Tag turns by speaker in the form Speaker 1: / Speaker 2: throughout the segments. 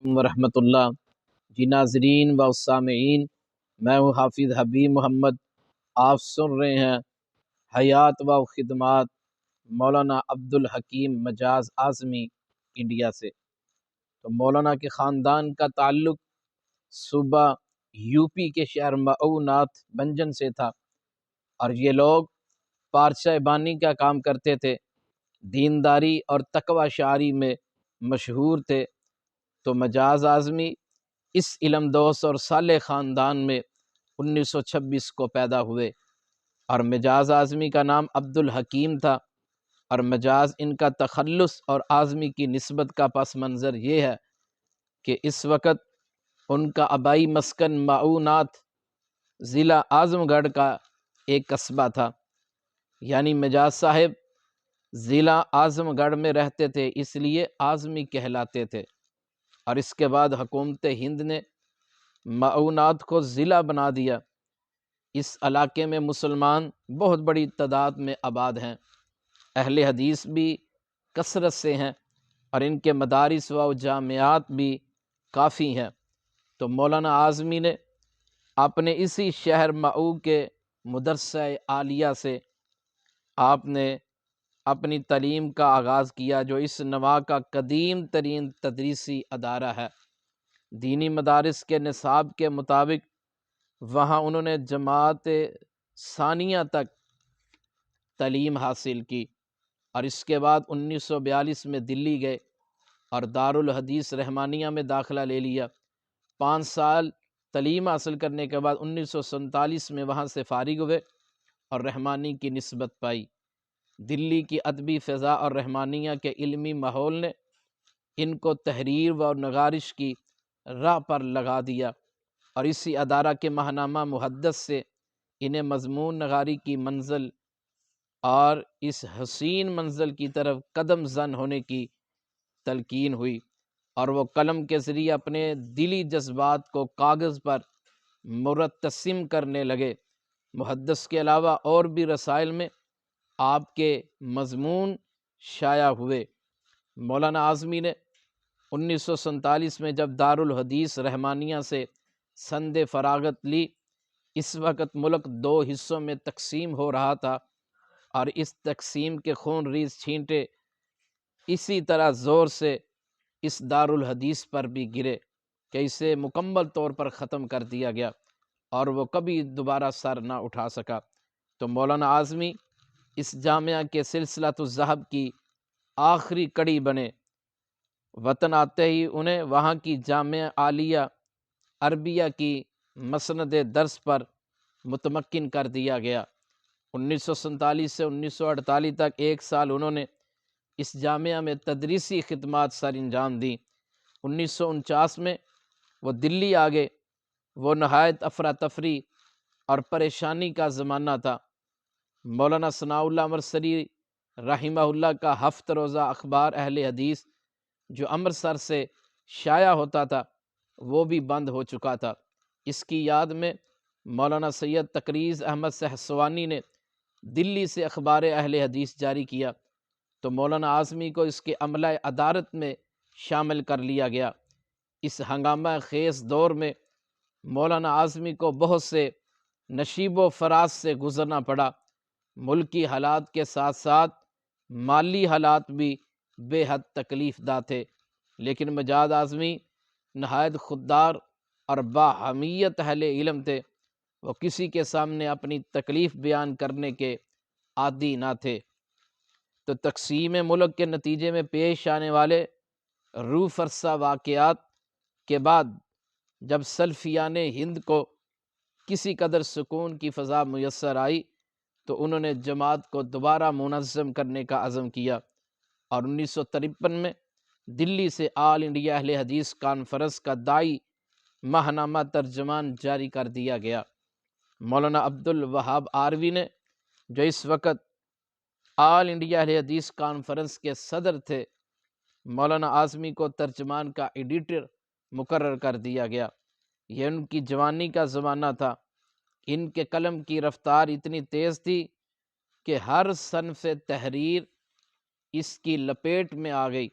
Speaker 1: ورحمۃ اللہ۔ جی ناظرین و سامعین، میں ہوں حافظ حبیب محمد۔ آپ سن رہے ہیں حیات و خدمات مولانا عبدالحکیم مجاز اعظمی انڈیا سے۔ تو مولانا کے خاندان کا تعلق صوبہ یو پی کے شہر مئوناتھ بھنجن سے تھا، اور یہ لوگ پارچہ بانی کا کام کرتے تھے، دینداری اور تقوی شعاری میں مشہور تھے۔ تو مجاز اعظمی اس علم دوست اور صالح خاندان میں 1926 کو پیدا ہوئے، اور مجاز اعظمی کا نام عبدالحکیم تھا، اور مجاز ان کا تخلص اور اعظمی کی نسبت کا پس منظر یہ ہے کہ اس وقت ان کا آبائی مسکن مئوناتھ ضلع اعظم گڑھ کا ایک قصبہ تھا، یعنی مجاز صاحب ضلع اعظم گڑھ میں رہتے تھے، اس لیے اعظمی کہلاتے تھے۔ اور اس کے بعد حکومت ہند نے مئوناتھ کو ضلع بنا دیا۔ اس علاقے میں مسلمان بہت بڑی تعداد میں آباد ہیں، اہل حدیث بھی کثرت سے ہیں، اور ان کے مدارس و جامعات بھی کافی ہیں۔ تو مولانا اعظمی نے اپنے اسی شہر مئو کے مدرسہ عالیہ سے آپ نے اپنی تعلیم کا آغاز کیا، جو اس نواح کا قدیم ترین تدریسی ادارہ ہے۔ دینی مدارس کے نصاب کے مطابق وہاں انہوں نے جماعت ثانیہ تک تعلیم حاصل کی، اور اس کے بعد 1942 میں دلی گئے اور دارالحدیث رحمانیہ میں داخلہ لے لیا۔ 5 سال تعلیم حاصل کرنے کے بعد 1947 میں وہاں سے فارغ ہوئے اور رحمانی کی نسبت پائی۔ دلی کی ادبی فضا اور رحمانیہ کے علمی ماحول نے ان کو تحریر و نگارش کی راہ پر لگا دیا، اور اسی ادارہ کے ماہنامہ محدث سے انہیں مضمون نگاری کی منزل اور اس حسین منزل کی طرف قدم زن ہونے کی تلقین ہوئی، اور وہ قلم کے ذریعے اپنے دلی جذبات کو کاغذ پر مرتسم کرنے لگے۔ محدث کے علاوہ اور بھی رسائل میں آپ کے مضمون شائع ہوئے۔ مولانا اعظمی نے 1947 میں جب دارالحدیث رحمانیہ سے سند فراغت لی، اس وقت ملک 2 حصوں میں تقسیم ہو رہا تھا، اور اس تقسیم کے خون ریز چھینٹے اسی طرح زور سے اس دارالحدیث پر بھی گرے کہ اسے مکمل طور پر ختم کر دیا گیا، اور وہ کبھی دوبارہ سر نہ اٹھا سکا۔ تو مولانا اعظمی اس جامعہ کے سلسلۃ الذہب کی آخری کڑی بنے۔ وطن آتے ہی انہیں وہاں کی جامعہ عالیہ عربیہ کی مسند درس پر متمکن کر دیا گیا۔ 1947 سے 1948 تک 1 سال انہوں نے اس جامعہ میں تدریسی خدمات سر انجام دیں۔ 1949 میں وہ دلی آ گئے۔ وہ نہایت افراتفری اور پریشانی کا زمانہ تھا۔ مولانا ثناء اللہ مرسلی رحمہ اللہ کا 7 روزہ اخبار اہل حدیث جو امرتسر سے شائع ہوتا تھا، وہ بھی بند ہو چکا تھا۔ اس کی یاد میں مولانا سید تقریظ احمد سہسوانی نے دلی سے اخبار اہل حدیث جاری کیا، تو مولانا اعظمی کو اس کے عملہ ادارت میں شامل کر لیا گیا۔ اس ہنگامہ خیز دور میں مولانا اعظمی کو بہت سے نشیب و فراز سے گزرنا پڑا۔ ملکی حالات کے ساتھ ساتھ مالی حالات بھی بے حد تکلیف دہ تھے، لیکن مجاز اعظمی نہایت خوددار اور باحمیت اہل علم تھے۔ وہ کسی کے سامنے اپنی تکلیف بیان کرنے کے عادی نہ تھے۔ تو تقسیم ملک کے نتیجے میں پیش آنے والے روح فرسا واقعات کے بعد جب سلفیان ہند کو کسی قدر سکون کی فضا میسر آئی، تو انہوں نے جماعت کو دوبارہ منظم کرنے کا عزم کیا، اور 1953 میں دلی سے آل انڈیا اہل حدیث کانفرنس کا دائی ماہنامہ ترجمان جاری کر دیا گیا۔ مولانا عبدالوہاب آروی نے، جو اس وقت آل انڈیا اہل حدیث کانفرنس کے صدر تھے، مولانا اعظمی کو ترجمان کا ایڈیٹر مقرر کر دیا گیا۔ یہ ان کی جوانی کا زمانہ تھا۔ ان کے قلم کی رفتار اتنی تیز تھی کہ ہر صنف تحریر اس کی لپیٹ میں آ گئی۔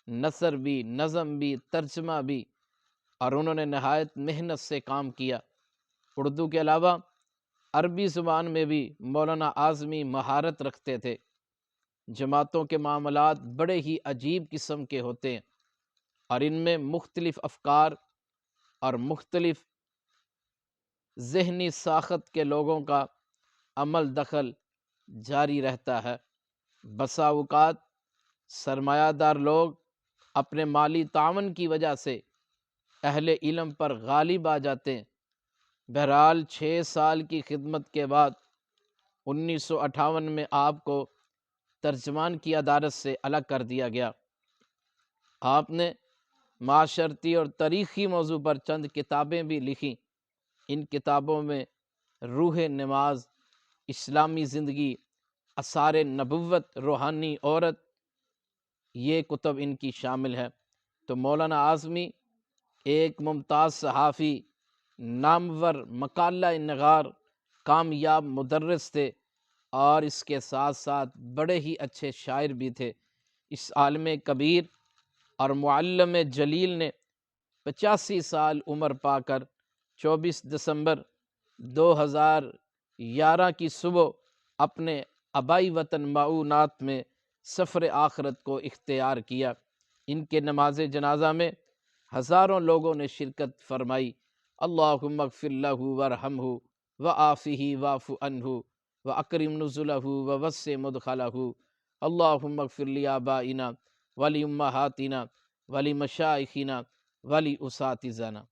Speaker 1: نثر بھی، نظم بھی، ترجمہ بھی، اور انہوں نے نہایت محنت سے کام کیا۔ اردو کے علاوہ عربی زبان میں بھی مولانا اعظمی مہارت رکھتے تھے۔ جماعتوں کے معاملات بڑے ہی عجیب قسم کے ہوتے ہیں، اور ان میں مختلف افکار اور مختلف ذہنی ساخت کے لوگوں کا عمل دخل جاری رہتا ہے۔ بسا اوقات سرمایہ دار لوگ اپنے مالی تعاون کی وجہ سے اہل علم پر غالب آ جاتے ہیں۔ بہرحال 6 سال کی خدمت کے بعد 1958 میں آپ کو ترجمان کی عدالت سے الگ کر دیا گیا۔ آپ نے معاشرتی اور تاریخی موضوع پر چند کتابیں بھی لکھیں۔ ان کتابوں میں روح نماز، اسلامی زندگی، آثار نبوت، روحانی عورت، یہ کتب ان کی شامل ہے۔ تو مولانا اعظمی ایک ممتاز صحافی، نامور مقالہ نگار، کامیاب مدرس تھے، اور اس کے ساتھ ساتھ بڑے ہی اچھے شاعر بھی تھے۔ اس عالم کبیر اور معلم جلیل نے 85 سال عمر پا کر 24 دسمبر 2011 کی صبح اپنے آبائی وطن معاونات میں سفر آخرت کو اختیار کیا۔ ان کے نماز جنازہ میں ہزاروں لوگوں نے شرکت فرمائی۔ اللہم اغفر لہ وارحمہ وعافہ واعف عنہ واکرم نزلہ ووسع مدخلہ۔ اللہم اغفر لآبائنا ولامہاتنا ولمشائخنا ولاساتذتنا۔